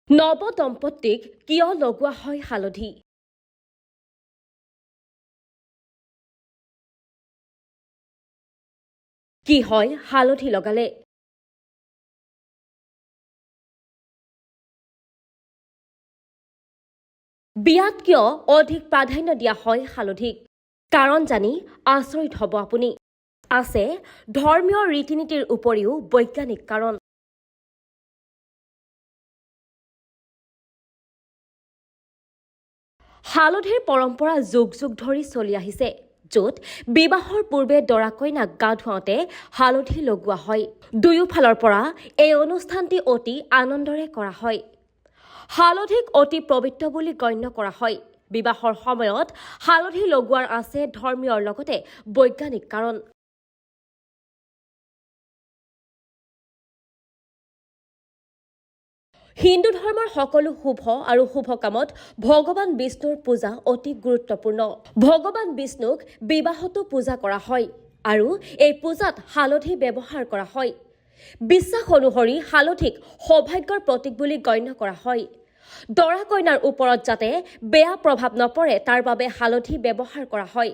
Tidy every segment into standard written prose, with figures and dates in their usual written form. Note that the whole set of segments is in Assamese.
নৱ দম্পতীক কিয় লগোৱা হয় হালধি? কি হয় হালধি লগালে? বিয়াত কিয় অধিক প্ৰাধান্য দিয়া হয় হালধিক? কাৰণ জানি আচৰিত হ'ব আপুনি। আছে ধৰ্মীয় ৰীতি-নীতিৰ উপৰিও বৈজ্ঞানিক কাৰণ। হালধিৰ পৰম্পৰা যুগ যুগ ধৰি চলি আহিছে, য'ত বিবাহৰ পূৰ্বে দৰা কইনাক গা ধুৱাওঁতে হালধি লগোৱা হয়। দুয়োফালৰ পৰা এই অনুষ্ঠানটি অতি আনন্দৰে কৰা হয়। হালধিক অতি পবিত্ৰ বুলি গণ্য কৰা হয়। বিবাহৰ সময়ত হালধি লগোৱাৰ আছে ধৰ্মীয়ৰ লগতে বৈজ্ঞানিক কাৰণ। হিন্দু ধৰ্মৰ সকলো শুভ আৰু শুভ কামত ভগৱান বিষ্ণুৰ পূজা অতি গুৰুত্বপূৰ্ণ। ভগৱান বিষ্ণুক বিবাহতো পূজা কৰা হয় আৰু এই পূজাত হালধি ব্যৱহাৰ কৰা হয়। বিশ্বাস অনুসৰি হালধিক সৌভাগ্যৰ প্ৰতীক বুলি গণ্য কৰা হয়। দৰা কইনাৰ ওপৰত যাতে বেয়া প্ৰভাৱ নপৰে তাৰ বাবে হালধি ব্যৱহাৰ কৰা হয়।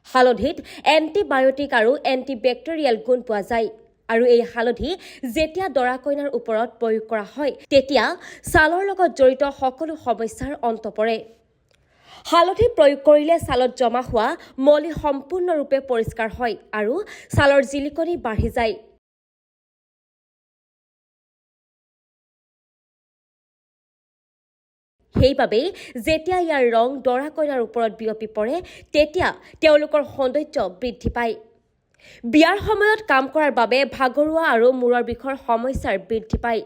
হালধিত এণ্টিবায়টিক আৰু এণ্টিবেক্টেৰিয়েল গুণ পোৱা যায় আৰু এই হালধি যেতিয়া দৰা কইনাৰ ওপৰত প্ৰয়োগ কৰা হয় তেতিয়া ছালৰ লগত জড়িত সকলো সমস্যাৰ অন্ত পৰে। হালধি প্ৰয়োগ কৰিলে ছালত জমা হোৱা মলি সম্পূৰ্ণৰূপে পৰিষ্কাৰ হয় আৰু ছালৰ জিলিকনি বাঢ়ি যায়। সেইবাবেই যেতিয়া ইয়াৰ ৰং দৰা কইনাৰ ওপৰত বিয়পি পৰে তেতিয়া তেওঁলোকৰ সৌন্দৰ্য বৃদ্ধি পায়। বিয়াৰ সময়ত কাম কৰাৰ বাবে ভাগৰুৱা আৰু মূৰৰ বিষৰ সমস্যাৰ বৃদ্ধি পায়।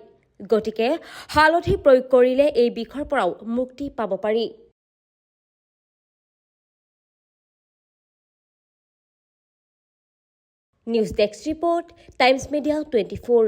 গতিকে হালধি প্ৰয়োগ কৰিলে এই বিষৰ পৰাও মুক্তি পাব পাৰি। News desk report, times media 24।